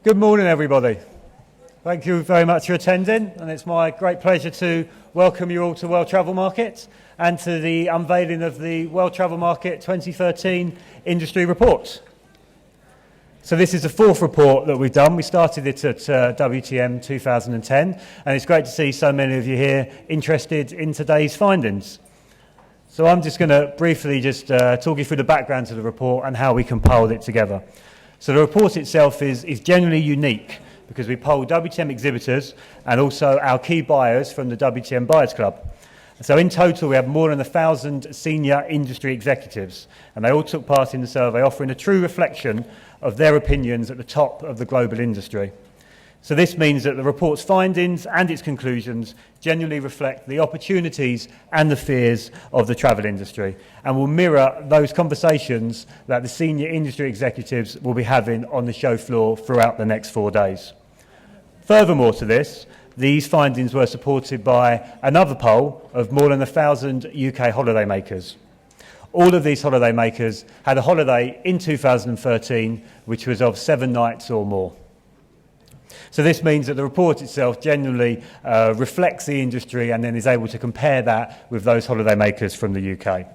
Good morning, everybody. Thank you very much for attending, and it's my great pleasure to welcome you all to World Travel Market and to the unveiling of the World Travel Market 2013 Industry Report. So this is the fourth report that we've done. We started it at WTM 2010, and it's great to see so many of you here interested in today's findings. So I'm just going to briefly talk you through the background to the report and how we compiled it together. So the report itself is genuinely unique because we polled WTM exhibitors and also our key buyers from the WTM Buyers Club. So in total, we have more than 1,000 senior industry executives, and they all took part in the survey, offering a true reflection of their opinions at the top of the global industry. So this means that the report's findings and its conclusions genuinely reflect the opportunities and the fears of the travel industry and will mirror those conversations that the senior industry executives will be having on the show floor throughout the next 4 days. Furthermore to this, these findings were supported by another poll of more than 1,000 UK holidaymakers. All of these holidaymakers had a holiday in 2013 which was of 7 nights or more. So this means that the report itself genuinely reflects the industry and then is able to compare that with those holidaymakers from the UK.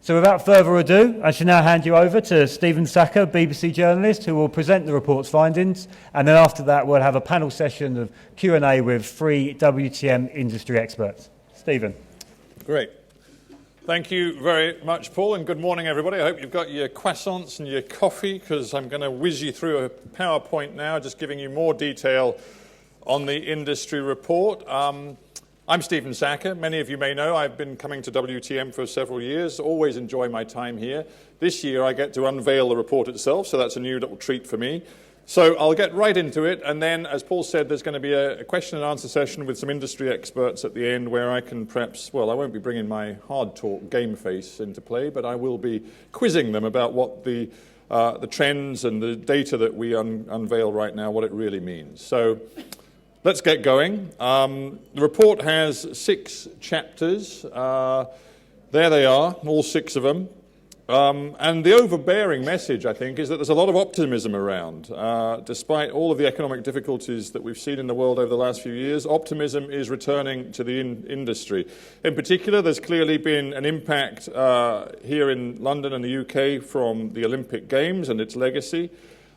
So without further ado, I shall now hand you over to Stephen Sacker, BBC journalist, who will present the report's findings, and then after that we'll have a panel session of Q&A with 3 WTM industry experts. Stephen. Great. Thank you very much, Paul, and good morning, everybody. I hope you've got your croissants and your coffee, because I'm going to whiz you through a PowerPoint now, just giving you more detail on the industry report. I'm Stephen Sacker. Many of you may know I've been coming to WTM for several years, always enjoy my time here. This year I get to unveil the report itself, so that's a new little treat for me. So I'll get right into it, and then, as Paul said, there's going to be a question and answer session with some industry experts at the end where I can perhaps, well, I won't be bringing my hard talk game face into play, but I will be quizzing them about what the trends and the data that we unveil right now, what it really means. So let's get going. The report has 6 chapters. There they are, all 6 of them. And the overbearing message, I think, is that there's a lot of optimism around. Despite all of the economic difficulties that we've seen in the world over the last few years, optimism is returning to the industry. In particular, there's clearly been an impact here in London and the UK from the Olympic Games and its legacy.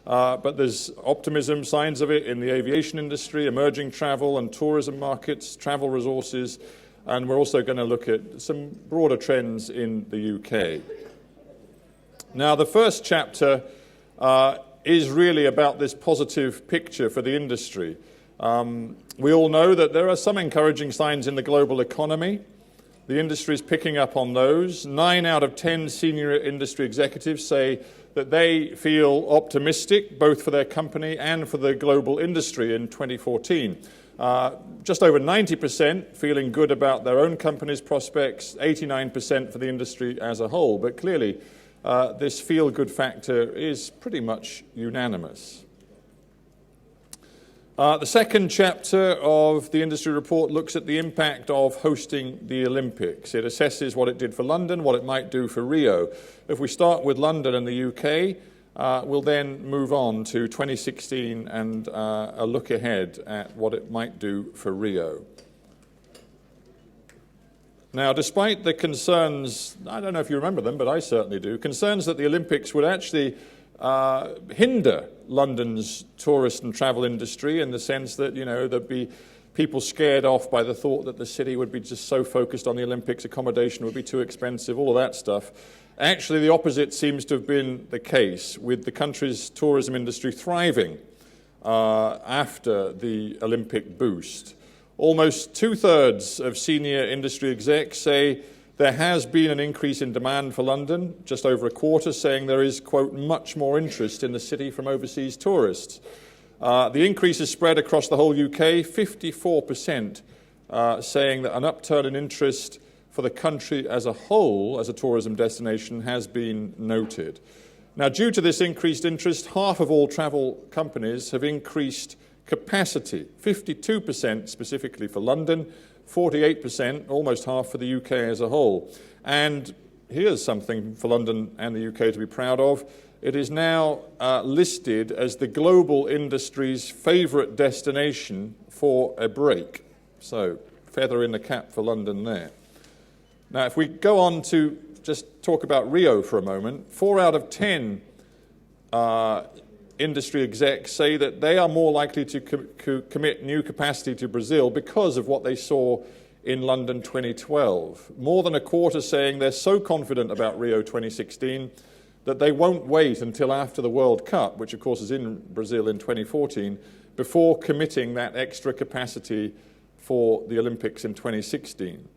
But there's optimism, signs of it in the aviation industry, emerging travel and tourism markets, travel resources, and we're also going to look at some broader trends in the UK. Now, the first chapter is really about this positive picture for the industry. We all know that there are some encouraging signs in the global economy. The industry is picking up on those. 9 out of 10 senior industry executives say that they feel optimistic, both for their company and for the global industry in 2014. Just over 90% feeling good about their own company's prospects, 89% for the industry as a whole. But clearly, this feel-good factor is pretty much unanimous. The second chapter of the industry report looks at the impact of hosting the Olympics. It assesses what it did for London, what it might do for Rio. If we start with London and the UK, we'll then move on to 2016 and a look ahead at what it might do for Rio. Now, despite the concerns, I don't know if you remember them, but I certainly do, concerns that the Olympics would actually hinder London's tourist and travel industry in the sense that, there'd be people scared off by the thought that the city would be just so focused on the Olympics, accommodation would be too expensive, all of that stuff. Actually, the opposite seems to have been the case, with the country's tourism industry thriving after the Olympic boost. Almost 2/3 of senior industry execs say there has been an increase in demand for London, just over a quarter saying there is, quote, much more interest in the city from overseas tourists. The increase is spread across the whole UK, 54% saying that an upturn in interest for the country as a whole, as a tourism destination, has been noted. Now, due to this increased interest, half of all travel companies have increased capacity, 52% specifically for London, 48%, almost half for the UK as a whole. And here's something for London and the UK to be proud of. it is now listed as the global industry's favourite destination for a break. So, feather in the cap for London there. Now, if we go on to just talk about Rio for a moment, 4 out of 10 industry execs say that they are more likely to commit new capacity to Brazil because of what they saw in London 2012. More than a quarter saying they're so confident about Rio 2016 that they won't wait until after the World Cup, which of course is in Brazil in 2014, before committing that extra capacity for the Olympics in 2016.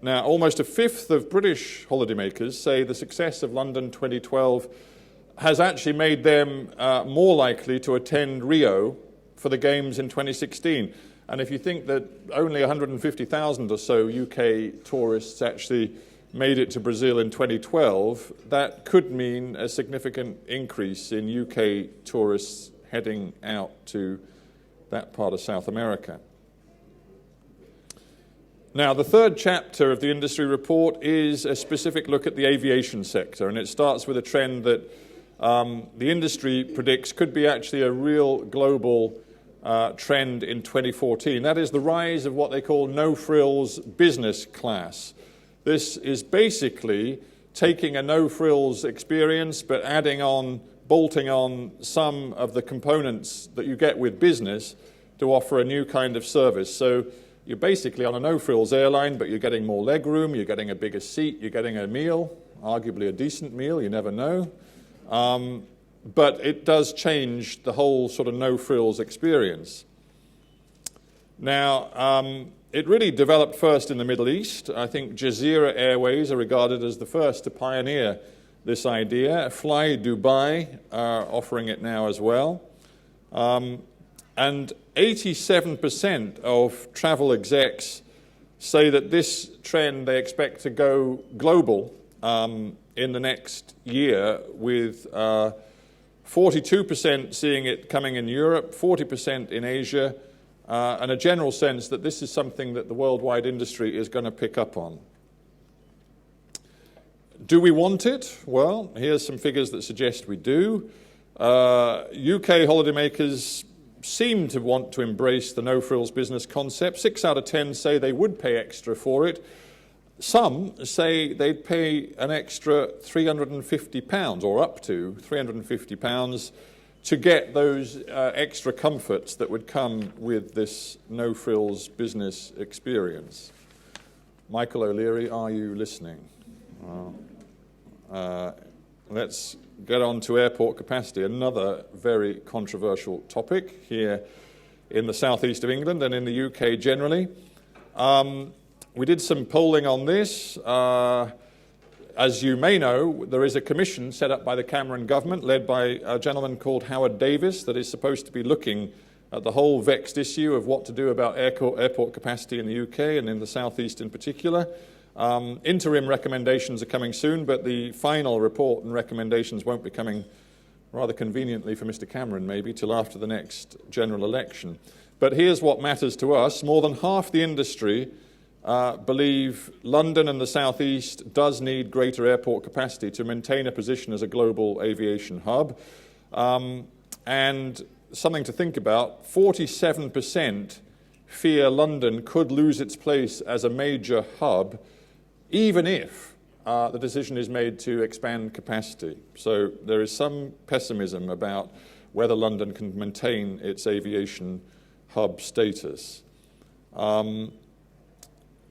Now, almost a fifth of British holidaymakers say the success of London 2012 has actually made them more likely to attend Rio for the Games in 2016. And if you think that only 150,000 or so UK tourists actually made it to Brazil in 2012, that could mean a significant increase in UK tourists heading out to that part of South America. Now, the third chapter of the industry report is a specific look at the aviation sector, and it starts with a trend that the industry predicts could be actually a real global trend in 2014. That is the rise of what they call no-frills business class. This is basically taking a no-frills experience but bolting on some of the components that you get with business to offer a new kind of service. So you're basically on a no-frills airline, but you're getting more legroom, you're getting a bigger seat, you're getting a meal, arguably a decent meal, you never know. But it does change the whole sort of no-frills experience. Now, it really developed first in the Middle East. I think Jazeera Airways are regarded as the first to pioneer this idea. Fly Dubai are offering it now as well. And 87% of travel execs say that this trend they expect to go global in the next year, with 42% seeing it coming in Europe, 40% in Asia, and a general sense that this is something that the worldwide industry is going to pick up on. Do we want it? Well, here's some figures that suggest we do. UK holidaymakers seem to want to embrace the no-frills business concept. 6 out of 10 say they would pay extra for it. Some say they'd pay an extra £350 or up to £350 to get those extra comforts that would come with this no-frills business experience. Michael O'Leary, are you listening? Let's get on to airport capacity, another very controversial topic here in the southeast of England and in the UK generally. We did some polling on this. As you may know, there is a commission set up by the Cameron government, led by a gentleman called Howard Davis, that is supposed to be looking at the whole vexed issue of what to do about airport capacity in the UK and in the southeast in particular. Interim recommendations are coming soon, but the final report and recommendations won't be coming, rather conveniently for Mr. Cameron maybe, till after the next general election. But here's what matters to us. More than half the industry believe London and the southeast does need greater airport capacity to maintain a position as a global aviation hub. And something to think about, 47% fear London could lose its place as a major hub, even if the decision is made to expand capacity. So there is some pessimism about whether London can maintain its aviation hub status.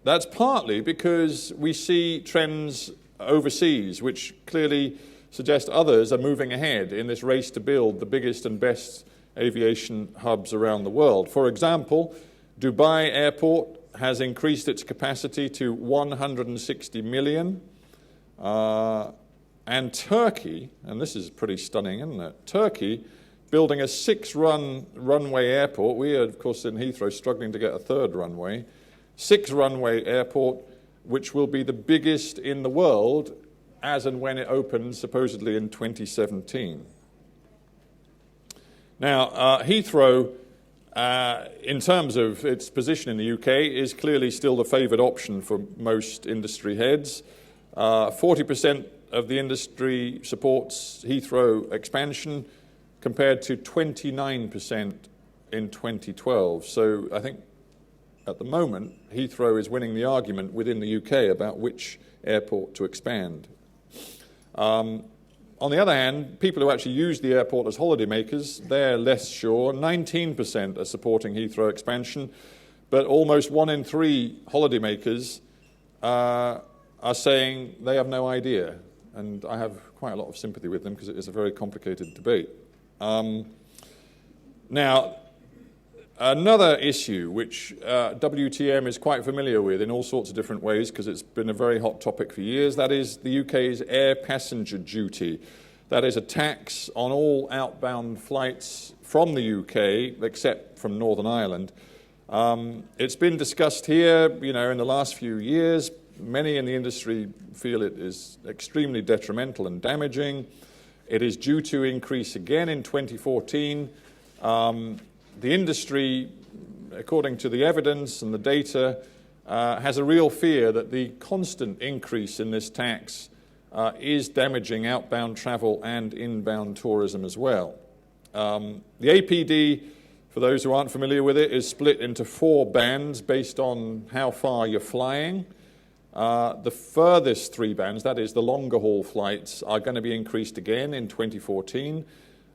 That's partly because we see trends overseas, which clearly suggest others are moving ahead in this race to build the biggest and best aviation hubs around the world. For example, Dubai Airport has increased its capacity to 160 million. And Turkey, and this is pretty stunning, isn't it? Turkey, building a 6-runway airport. We are, of course, in Heathrow struggling to get a third runway. 6-runway airport, which will be the biggest in the world as and when it opens, supposedly in 2017. Now, Heathrow, in terms of its position in the UK, is clearly still the favoured option for most industry heads. 40% of the industry supports Heathrow expansion compared to 29% in 2012. So I think at the moment, Heathrow is winning the argument within the UK about which airport to expand. On the other hand, people who actually use the airport as holidaymakers, they're less sure. 19% are supporting Heathrow expansion, but almost 1 in 3 holidaymakers are saying they have no idea. And I have quite a lot of sympathy with them because it is a very complicated debate. Now, another issue which WTM is quite familiar with in all sorts of different ways because it's been a very hot topic for years, that is the UK's air passenger duty. That is a tax on all outbound flights from the UK except from Northern Ireland. It's been discussed here, in the last few years. Many in the industry feel it is extremely detrimental and damaging. It is due to increase again in 2014. The industry, according to the evidence and the data, has a real fear that the constant increase in this tax is damaging outbound travel and inbound tourism as well. The APD, for those who aren't familiar with it, is split into 4 bands based on how far you're flying. The furthest 3 bands, that is the longer haul flights, are going to be increased again in 2014.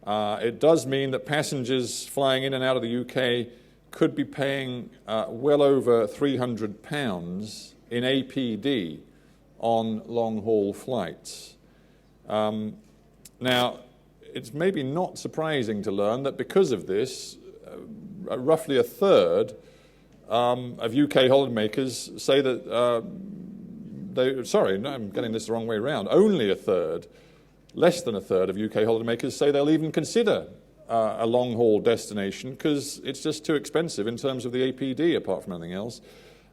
It does mean that passengers flying in and out of the UK could be paying well over £300 in APD on long-haul flights. Now, it's maybe not surprising to learn that because of this, roughly a third of UK holidaymakers say that I'm getting this the wrong way around. Only a third, less than a third of UK holidaymakers say they'll even consider a long-haul destination because it's just too expensive in terms of the APD, apart from anything else.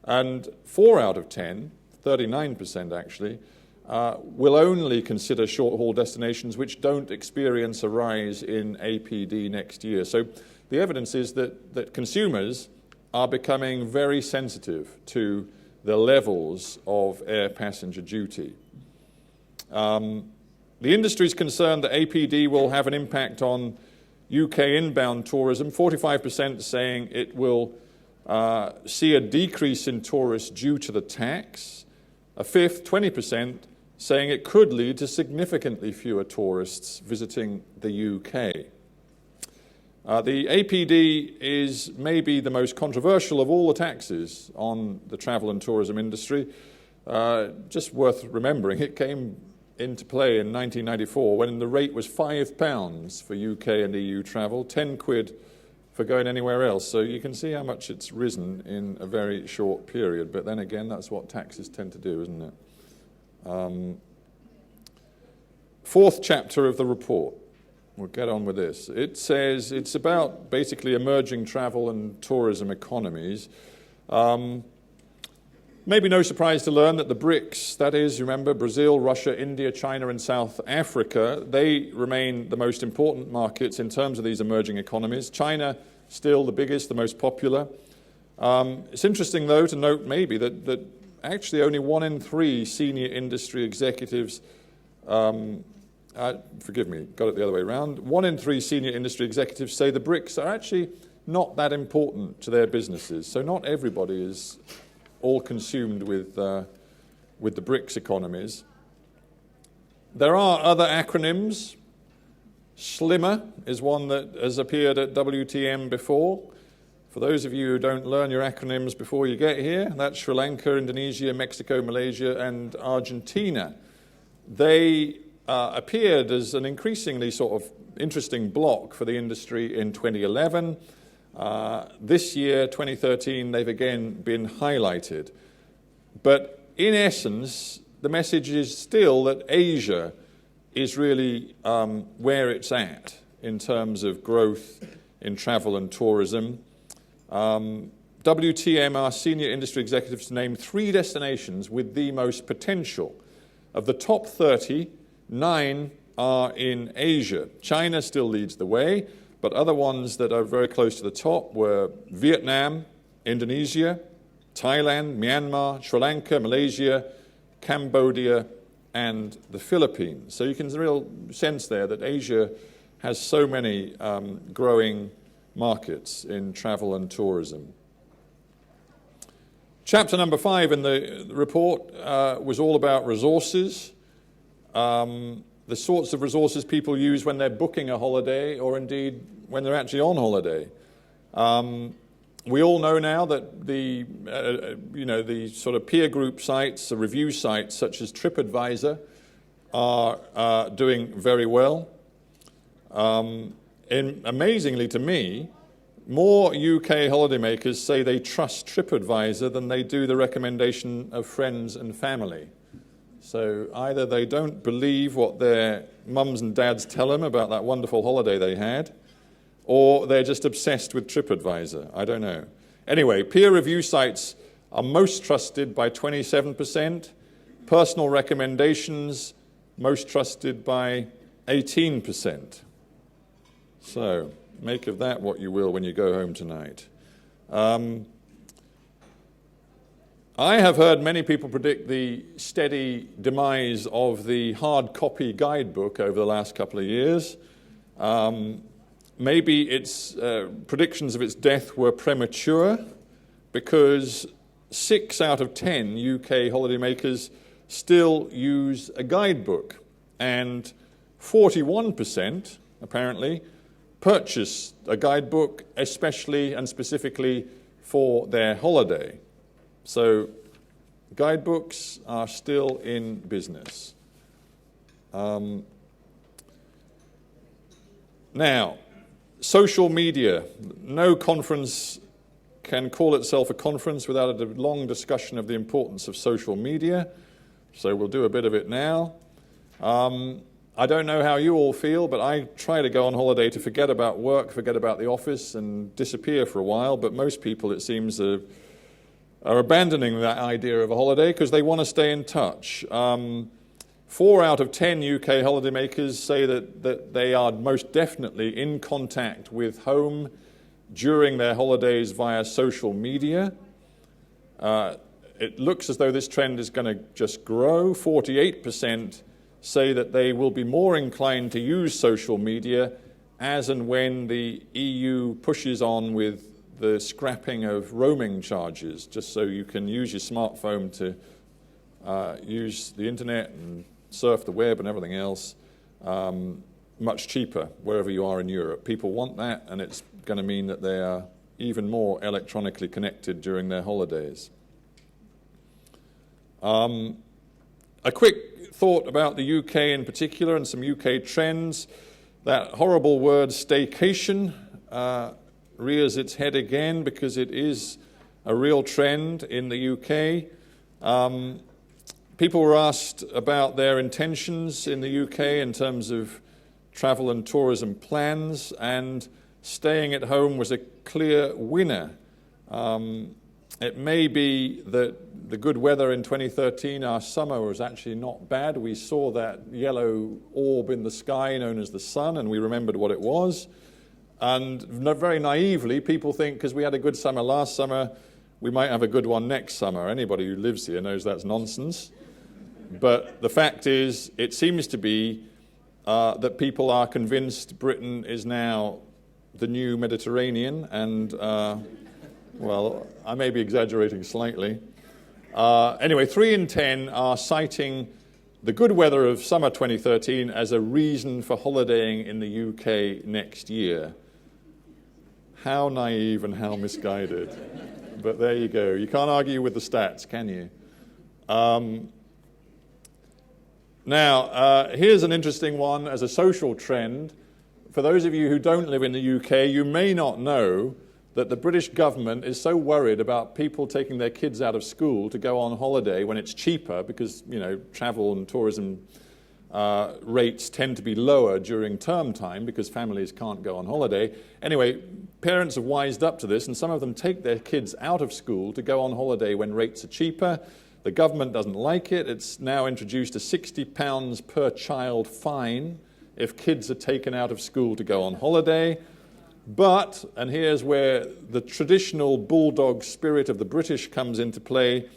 And 4 out of 10, 39% actually, will only consider short-haul destinations which don't experience a rise in APD next year. So the evidence is that consumers are becoming very sensitive to the levels of air passenger duty. The industry is concerned that APD will have an impact on UK inbound tourism, 45% saying it will see a decrease in tourists due to the tax, a fifth, 20%, saying it could lead to significantly fewer tourists visiting the UK. The APD is maybe the most controversial of all the taxes on the travel and tourism industry. Just worth remembering, it came into play in 1994 when the rate was £5 for UK and EU travel, 10 quid for going anywhere else. So you can see how much it's risen in a very short period. But then again, that's what taxes tend to do, isn't it? Fourth chapter of the report. We'll get on with this. It says it's about basically emerging travel and tourism economies. Maybe no surprise to learn that the BRICS, that is, remember, Brazil, Russia, India, China, and South Africa, they remain the most important markets in terms of these emerging economies. China, still the biggest, the most popular. It's interesting, though, to note maybe that actually only 1 in 3 senior industry executives, forgive me, got it the other way around, 1 in 3 senior industry executives say the BRICS are actually not that important to their businesses. So not everybody is all consumed with the BRICS economies. There are other acronyms. SLIMMER is one that has appeared at WTM before. For those of you who don't learn your acronyms before you get here, that's Sri Lanka, Indonesia, Mexico, Malaysia, and Argentina. They appeared as an increasingly sort of interesting block for the industry in 2011. This year, 2013, they've again been highlighted. But in essence, the message is still that Asia is really where it's at in terms of growth in travel and tourism. WTM, our senior industry executives, named 3 destinations with the most potential. Of the top 30, 9 are in Asia. China still leads the way, but other ones that are very close to the top were Vietnam, Indonesia, Thailand, Myanmar, Sri Lanka, Malaysia, Cambodia, and the Philippines. So you can real sense there that Asia has so many growing markets in travel and tourism. Chapter number 5 in the report was all about resources, the sorts of resources people use when they're booking a holiday or indeed when they're actually on holiday. We all know now that the sort of peer group sites, the review sites such as TripAdvisor are doing very well. Amazingly to me, more UK holidaymakers say they trust TripAdvisor than they do the recommendation of friends and family. So either they don't believe what their mums and dads tell them about that wonderful holiday they had, or they're just obsessed with TripAdvisor. I don't know. Anyway, peer review sites are most trusted by 27%. Personal recommendations, most trusted by 18%. So make of that what you will when you go home tonight. I have heard many people predict the steady demise of the hard copy guidebook over the last couple of years. Maybe its predictions of its death were premature because 6 out of 10 UK holidaymakers still use a guidebook, and 41% apparently purchase a guidebook especially and specifically for their holiday. So guidebooks are still in business. Now, social media. No conference can call itself a conference without a long discussion of the importance of social media. So we'll do a bit of it now. I don't know how you all feel, but I try to go on holiday to forget about work, forget about the office, and disappear for a while. But most people, it seems, are abandoning that idea of a holiday because they want to stay in touch. 4 out of 10 UK holidaymakers say that they are most definitely in contact with home during their holidays via social media. It looks as though this trend is going to just grow. 48% say that they will be more inclined to use social media as and when the EU pushes on with the scrapping of roaming charges, just so you can use your smartphone to use the internet and surf the web and everything else much cheaper wherever you are in Europe. People want that, and it's going to mean that they are even more electronically connected during their holidays. A quick thought about the UK in particular and some UK trends. That horrible word staycation rears its head again because it is a real trend in the UK. People were asked about their intentions in the UK in terms of travel and tourism plans, and staying at home was a clear winner. It may be that the good weather in 2013, our summer, was actually not bad. We saw that yellow orb in the sky known as the sun, and we remembered what it was. And very naively, people think because we had a good summer last summer, we might have a good one next summer. Anybody who lives here knows that's nonsense. But the fact is, it seems to be that people are convinced Britain is now the new Mediterranean, and well, I may be exaggerating slightly. Anyway, 3 in 10 are citing the good weather of summer 2013 as a reason for holidaying in the UK next year. How naive and how misguided. But there you go. You can't argue with the stats, can you? Now, here's an interesting one as a social trend. For those of you who don't live in the UK, you may not know that the British government is so worried about people taking their kids out of school to go on holiday when it's cheaper because, you know, travel and tourism rates tend to be lower during term time because families can't go on holiday. Anyway, parents have wised up to this, and some of them take their kids out of school to go on holiday when rates are cheaper. The government doesn't like it. It's now introduced a £60 per child fine if kids are taken out of school to go on holiday. But, and here's where the traditional bulldog spirit of the British comes into play,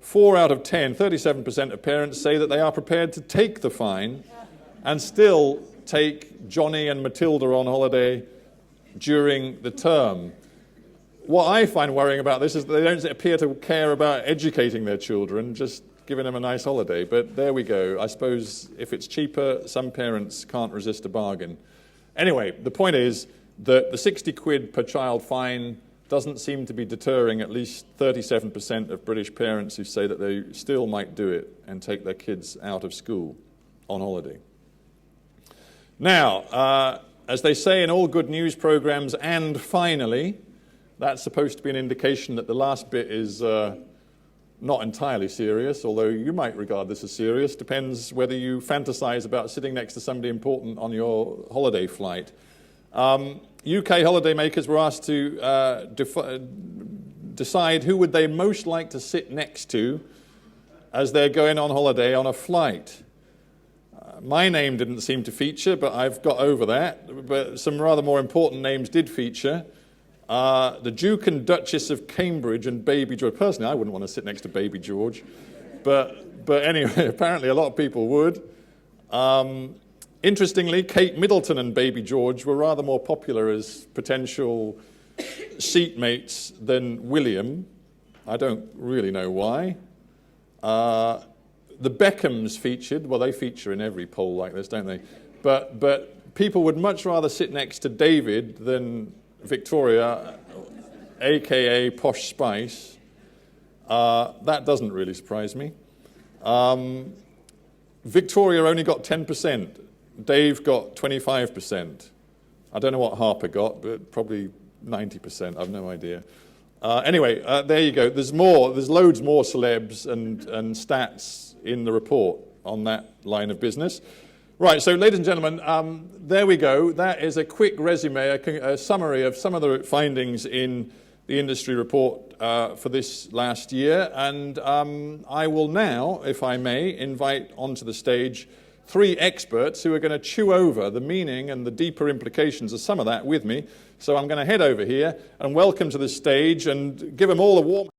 4 out of 10, 37% of parents say that they are prepared to take the fine and still take Johnny and Matilda on holiday during the term. What I find worrying about this is that they don't appear to care about educating their children, just giving them a nice holiday. But there we go. I suppose if it's cheaper, some parents can't resist a bargain. Anyway, the point is that the 60 quid per child fine doesn't seem to be deterring at least 37% of British parents who say that they still might do it and take their kids out of school on holiday. Now, as they say in all good news programs, and finally, that's supposed to be an indication that the last bit is not entirely serious, although you might regard this as serious. Depends whether you fantasize about sitting next to somebody important on your holiday flight. UK holidaymakers were asked to decide who would they most like to sit next to as they're going on holiday on a flight. My name didn't seem to feature, but I've got over that. But some rather more important names did feature. The Duke and Duchess of Cambridge and Baby George. Personally, I wouldn't want to sit next to Baby George. But anyway, apparently a lot of people would. Interestingly, Kate Middleton and Baby George were rather more popular as potential seatmates than William. I don't really know why. The Beckhams featured. Well, they feature in every poll like this, don't they? But people would much rather sit next to David than Victoria, a.k.a. Posh Spice. That doesn't really surprise me. Victoria only got 10%. Dave got 25%. I don't know what Harper got, but probably 90%. I've no idea. Anyway, there you go. There's loads more celebs and stats in the report on that line of business. Right, so ladies and gentlemen, there we go. That is a quick resume, a summary of some of the findings in the industry report for this last year. And I will now, if I may, invite onto the stage 3 experts who are going to chew over the meaning and the deeper implications of some of that with me. So I'm going to head over here and welcome to the stage and give them all a warm